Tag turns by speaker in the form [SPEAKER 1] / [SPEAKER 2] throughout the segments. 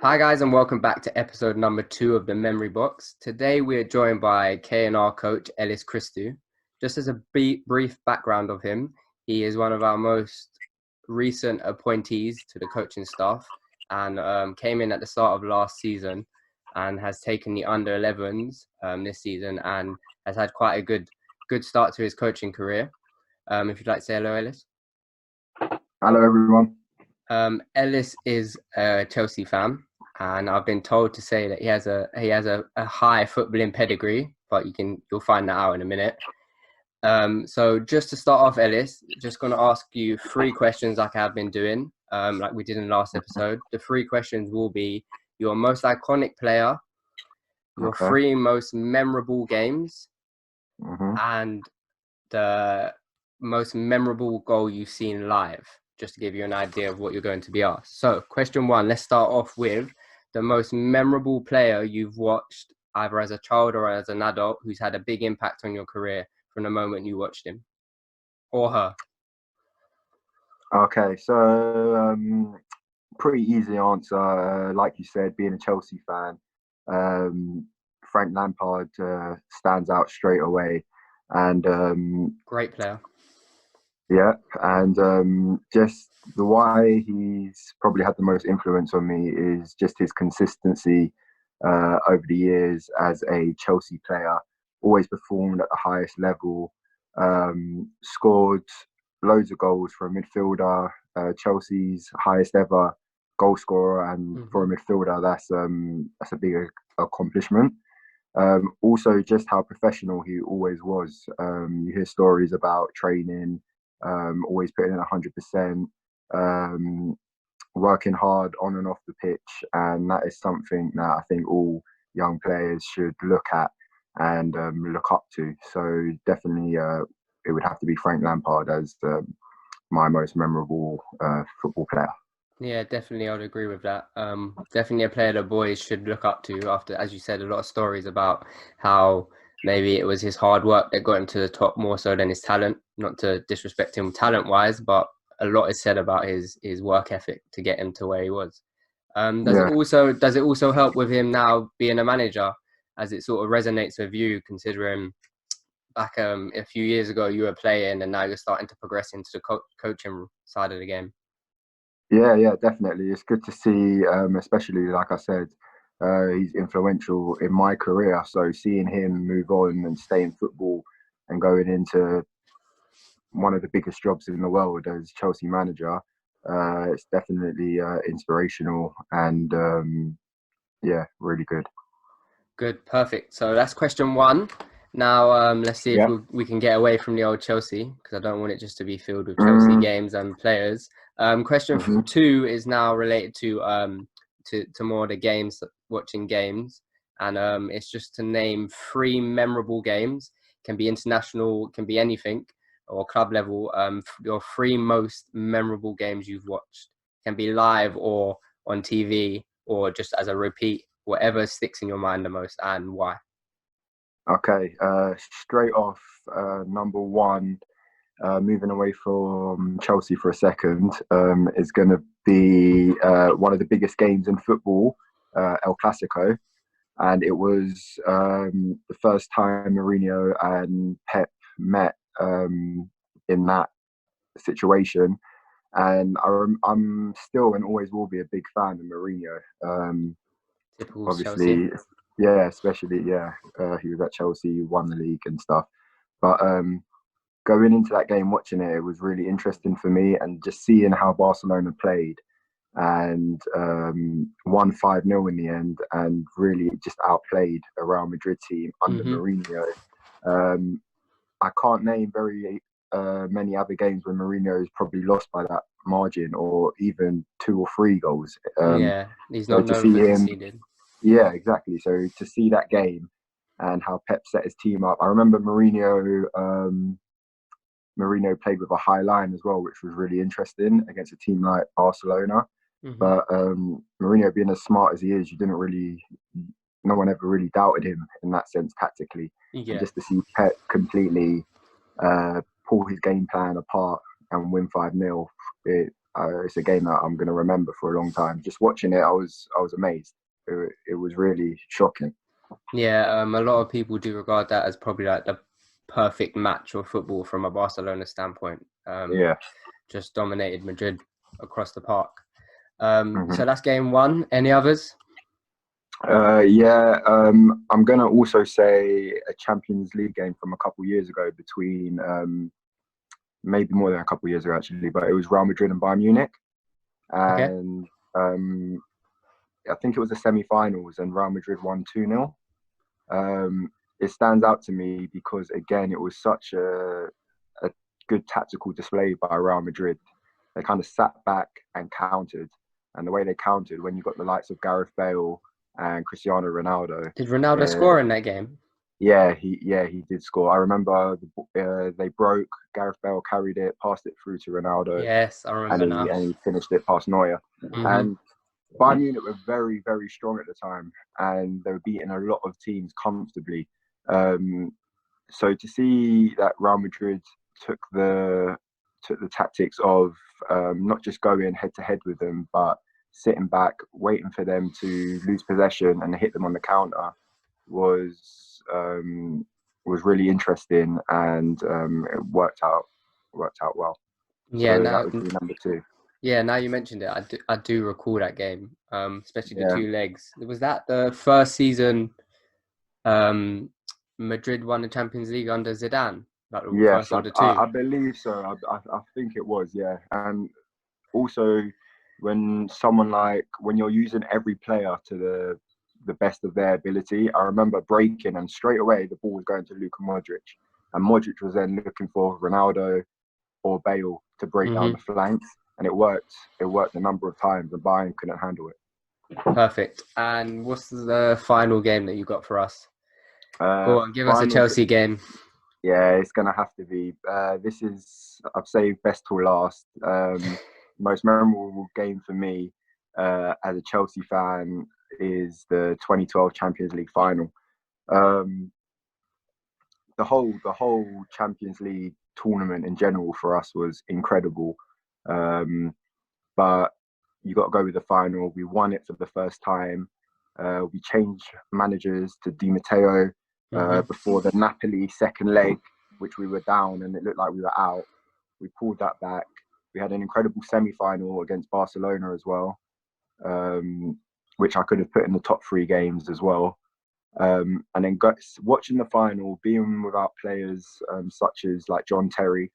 [SPEAKER 1] Hi guys, and welcome back to episode number 2 of the Memory Box. Today we are joined by K&R coach Ellis Christou. Just as a brief background of him, he is one of our most recent appointees to the coaching staff and came in at the start of last season and has taken the under 11s this season and has had quite a good start to his coaching career. If you'd like to say hello, Ellis.
[SPEAKER 2] Hello, everyone.
[SPEAKER 1] Ellis is a Chelsea fan. And I've been told to say that he has a high footballing pedigree, but you'll find that out in a minute. So just to start off, Ellis, just going to ask you 3 questions like I've been doing, like we did in the last episode. The 3 questions will be your most iconic player, your 3 most memorable games, and the most memorable goal you've seen live, just to give you an idea of what you're going to be asked. So question 1, let's start off with the most memorable player you've watched either as a child or as an adult who's had a big impact on your career from the moment you watched him or her.
[SPEAKER 2] Okay, so pretty easy answer. Like you said, being a Chelsea fan, Frank Lampard stands out straight away. And
[SPEAKER 1] great player.
[SPEAKER 2] Yeah, and just the why he's probably had the most influence on me is just his consistency over the years as a Chelsea player. Always performed at the highest level, scored loads of goals for a midfielder, Chelsea's highest ever goal scorer, and for a midfielder, that's a big accomplishment. Also, just how professional he always was. You hear stories about training, always putting in 100%, working hard on and off the pitch, and that is something that I think all young players should look at and look up to. So definitely, it would have to be Frank Lampard as my most memorable football player.
[SPEAKER 1] Yeah, definitely, I would agree with that. Definitely a player that boys should look up to after, as you said, a lot of stories about how maybe it was his hard work that got him to the top more so than his talent. Not to disrespect him talent-wise, but a lot is said about his work ethic to get him to where he was. Does it also help with him now being a manager, as it sort of resonates with you, considering back a few years ago you were playing and now you're starting to progress into the coaching side of the game?
[SPEAKER 2] Yeah, definitely. It's good to see, especially like I said, he's influential in my career. So seeing him move on and stay in football and going into one of the biggest jobs in the world as Chelsea manager, it's definitely inspirational and really good.
[SPEAKER 1] Good, perfect. So that's question 1. Now let's see if we can get away from the old Chelsea, because I don't want it just to be filled with Chelsea games and players. Question 2 is now related to more the games, watching games, and it's just to name 3 memorable games. Can be international, can be anything, or club level. Your 3 most memorable games you've watched. Can be live or on TV or just as a repeat. Whatever sticks in your mind the most and why.
[SPEAKER 2] Okay, straight off, number 1, moving away from Chelsea for a second, is going to be one of the biggest games in football, El Clasico. And it was the first time Mourinho and Pep met in that situation. And I'm still and always will be a big fan of Mourinho.
[SPEAKER 1] Typical
[SPEAKER 2] Obviously,
[SPEAKER 1] Chelsea.
[SPEAKER 2] yeah, especially, he was at Chelsea, won the league and stuff. But going into that game, watching it, it was really interesting for me, and just seeing how Barcelona played and won 5-0 in the end, and really just outplayed a Real Madrid team under Mourinho. I can't name very many other games where Mourinho has probably lost by that margin, or even 2 or 3 goals.
[SPEAKER 1] He's
[SPEAKER 2] so
[SPEAKER 1] not
[SPEAKER 2] to
[SPEAKER 1] known
[SPEAKER 2] see
[SPEAKER 1] for
[SPEAKER 2] him,
[SPEAKER 1] conceding.
[SPEAKER 2] yeah, exactly. So to see that game and how Pep set his team up, I remember Mourinho played with a high line as well, which was really interesting against a team like Barcelona. But Mourinho, being as smart as he is, no one ever really doubted him in that sense tactically.
[SPEAKER 1] Yeah.
[SPEAKER 2] And just to see Pep completely pull his game plan apart and win 5-0, it's a game that I'm going to remember for a long time. Just watching it, I was amazed. It was really shocking.
[SPEAKER 1] Yeah, a lot of people do regard that as probably like the perfect match of football from a Barcelona standpoint.
[SPEAKER 2] Yeah.
[SPEAKER 1] Just dominated Madrid across the park.
[SPEAKER 2] Mm-hmm.
[SPEAKER 1] So that's game one. Any others?
[SPEAKER 2] Yeah, I'm gonna also say a Champions League game from a couple years ago between maybe more than a couple years ago actually, but it was Real Madrid and Bayern Munich,
[SPEAKER 1] Okay.
[SPEAKER 2] and I think it was the semi-finals, and Real Madrid won 2-0. It stands out to me because again, it was such a good tactical display by Real Madrid. They kind of sat back and countered, and the way they countered when you got the likes of Gareth Bale and Cristiano Ronaldo.
[SPEAKER 1] Did Ronaldo score in that game?
[SPEAKER 2] Yeah, he did score. I remember they broke. Gareth Bale carried it, passed it through to Ronaldo,
[SPEAKER 1] Yes, I remember now.
[SPEAKER 2] and he finished it past Neuer.
[SPEAKER 1] Mm-hmm.
[SPEAKER 2] And Bayern Munich were very, very strong at the time, and they were beating a lot of teams comfortably. So to see that Real Madrid took the tactics of not just going head to head with them, but sitting back, waiting for them to lose possession and hit them on the counter was really interesting, and it worked out well.
[SPEAKER 1] Yeah,
[SPEAKER 2] So
[SPEAKER 1] now,
[SPEAKER 2] that would be number two.
[SPEAKER 1] yeah, now you mentioned it, I do recall that game, especially the
[SPEAKER 2] Yeah.
[SPEAKER 1] two legs. Was that the first season Madrid won the Champions League under Zidane? Like the
[SPEAKER 2] Yes,
[SPEAKER 1] first of the two?
[SPEAKER 2] I believe so. I think it was, yeah. And also, when you're using every player to the best of their ability, I remember breaking, and straight away the ball was going to Luka Modric, and Modric was then looking for Ronaldo or Bale to break down the flanks, and it worked. It worked a number of times, and Bayern couldn't handle it.
[SPEAKER 1] Perfect. And what's the final game that you got for us? Go on, give us a Chelsea game.
[SPEAKER 2] Yeah, it's gonna have to be. This is, I've saved best till last. Most memorable game for me as a Chelsea fan is the 2012 Champions League final. The whole Champions League tournament in general for us was incredible. But you got to go with the final. We won it for the first time. We changed managers to Di Matteo before the Napoli second leg, which we were down and it looked like we were out. We pulled that back. We had an incredible semi-final against Barcelona as well, which I could have put in the top three games as well. And then watching the final, being without players such as like John Terry,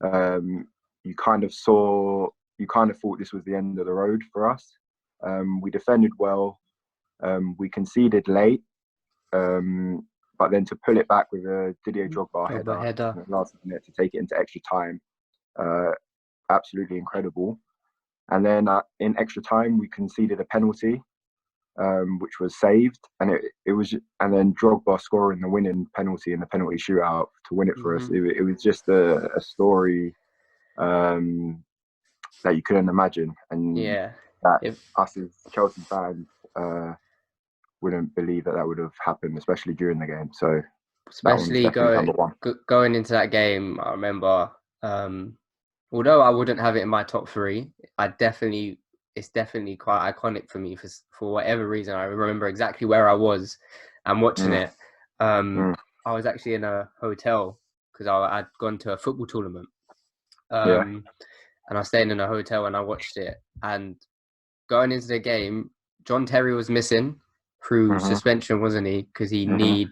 [SPEAKER 2] you kind of thought this was the end of the road for us. We defended well. We conceded late, but then to pull it back with a Didier Drogba header in the last minute to take it into extra time, absolutely incredible. And then in extra time, we conceded a penalty, which was saved, and and then Drogba scoring the winning penalty in the penalty shootout to win it for us. It was just a story that you couldn't imagine, and us as Chelsea fans wouldn't believe that would have happened, especially during the game. So
[SPEAKER 1] especially going into that game, I remember, although I wouldn't have it in my top three, it's definitely quite iconic for me for whatever reason. I remember exactly where I was and watching it. I was actually in a hotel because I'd gone to a football tournament. And I was staying in a hotel and I watched it. And going into the game, John Terry was missing through suspension, wasn't he? Because he need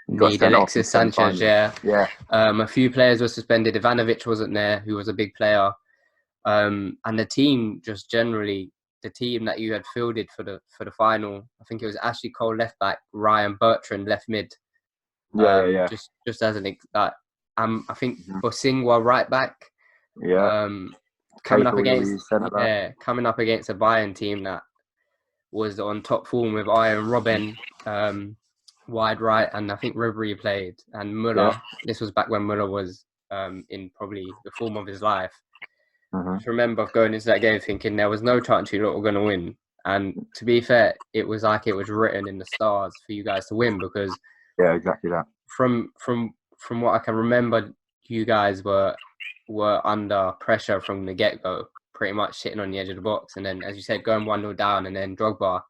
[SPEAKER 1] Alexis Sanchez. Yeah. A few players were suspended. Ivanovic wasn't there, who was a big player. And the team, just generally, the team that you had fielded for the final, I think it was Ashley Cole left back, Ryan Bertrand left mid. Just as an I think Bosingwa right back. Coming up against a Bayern team that was on top form with Iron Robben wide right, and I think Ribery played, and Muller. Yeah. This was back when Muller was in probably the form of his life. I just remember going into that game thinking there was no chance you lot were going to win. And to be fair, it was like it was written in the stars for you guys to win, because
[SPEAKER 2] exactly that.
[SPEAKER 1] From what I can remember, you guys were under pressure from the get-go. pretty much sitting on the edge of the box. And then, as you said, going 1-0 down, and then Drogba,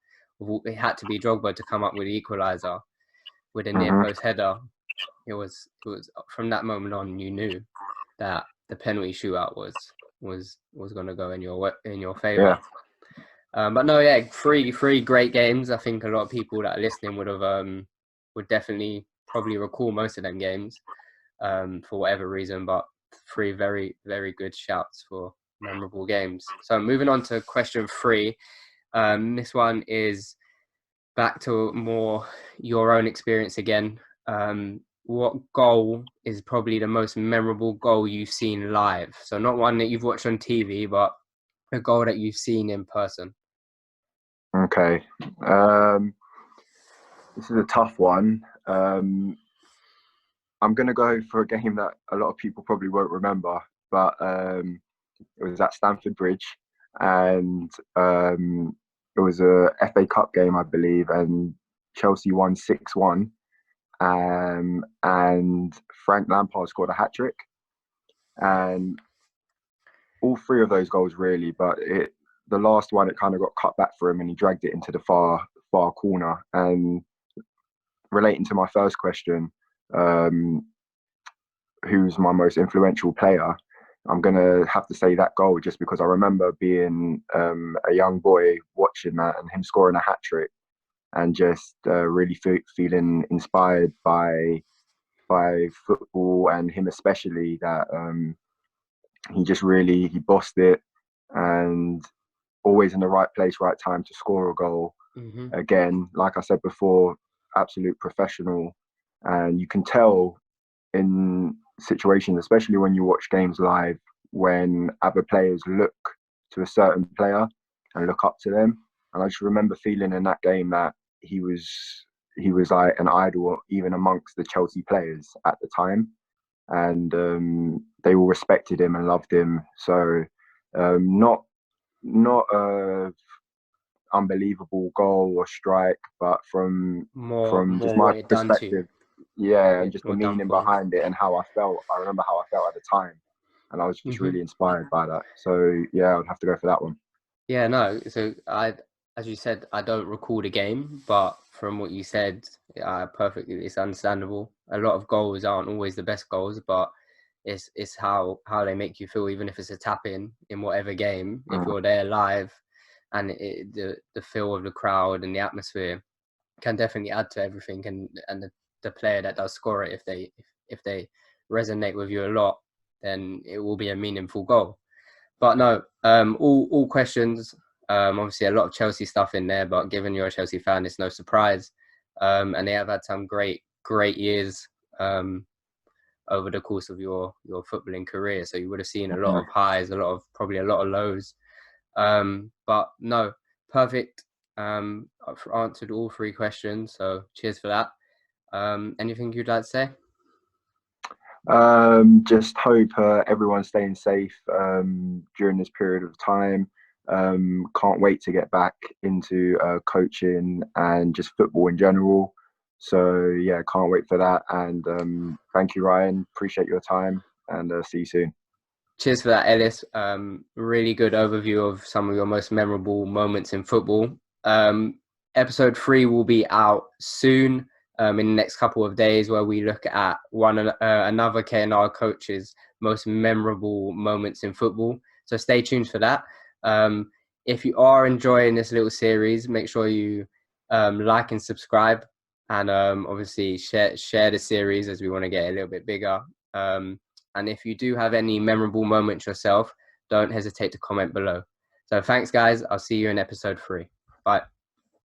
[SPEAKER 1] it had to be Drogba to come up with the equaliser with a near post header. It was from that moment on, you knew that the penalty shootout was going to go in your favour. But no, yeah, three great games. I think a lot of people that are listening would definitely probably recall most of them games for whatever reason. But 3 very, very good shouts for memorable games. So moving on to question 3. This one is back to more your own experience again. What goal is probably the most memorable goal you've seen live? So not one that you've watched on TV, but a goal that you've seen in person.
[SPEAKER 2] Okay. This is a tough one. I'm going to go for a game that a lot of people probably won't remember, but it was at Stamford Bridge, and it was a FA Cup game, I believe, and Chelsea won 6-1, and Frank Lampard scored a hat-trick. And all 3 of those goals, really, but the last one, it kind of got cut back for him, and he dragged it into the far corner. And relating to my first question, who's my most influential player, I'm going to have to say that goal, just because I remember being a young boy watching that and him scoring a hat-trick, and just really feeling inspired by football, and him especially, that he bossed it, and always in the right place, right time to score a goal. Again, like I said before, absolute professional. And you can tell in situations, especially when you watch games live, when other players look to a certain player and look up to them. And I just remember feeling in that game that he was like an idol, even amongst the Chelsea players at the time. And they all respected him and loved him. So not a unbelievable goal or strike, but from just my perspective, and just the meaning behind it and how I felt. I remember how I felt at the time, and I was just really inspired by that. So yeah, I would have to go for that one.
[SPEAKER 1] Yeah, no. So as you said, I don't recall the game, but from what you said, perfectly, it's understandable. A lot of goals aren't always the best goals, but it's how they make you feel, even if it's a tap in whatever game. If you're there live, and the feel of the crowd and the atmosphere can definitely add to everything, and the player that does score it, if they resonate with you a lot, then it will be a meaningful goal. But no, all questions. Obviously, a lot of Chelsea stuff in there, but given you're a Chelsea fan, it's no surprise. And they have had some great years over the course of your footballing career. So you would have seen a lot of highs, probably a lot of lows. But no, perfect. I've answered all 3 questions, so cheers for that. Anything you'd like to say?
[SPEAKER 2] Just hope everyone's staying safe during this period of time. Can't wait to get back into coaching and just football in general. So yeah, can't wait for that. And thank you, Ryan. Appreciate your time, and see you soon.
[SPEAKER 1] Cheers for that, Ellis. Really good overview of some of your most memorable moments in football. Episode 3 will be out soon, in the next couple of days, where we look at another K&R coach's most memorable moments in football. So stay tuned for that. If you are enjoying this little series, make sure you like and subscribe, and obviously share the series, as we want to get a little bit bigger. And if you do have any memorable moments yourself, don't hesitate to comment below. So thanks, guys. I'll see you in episode 3. Bye.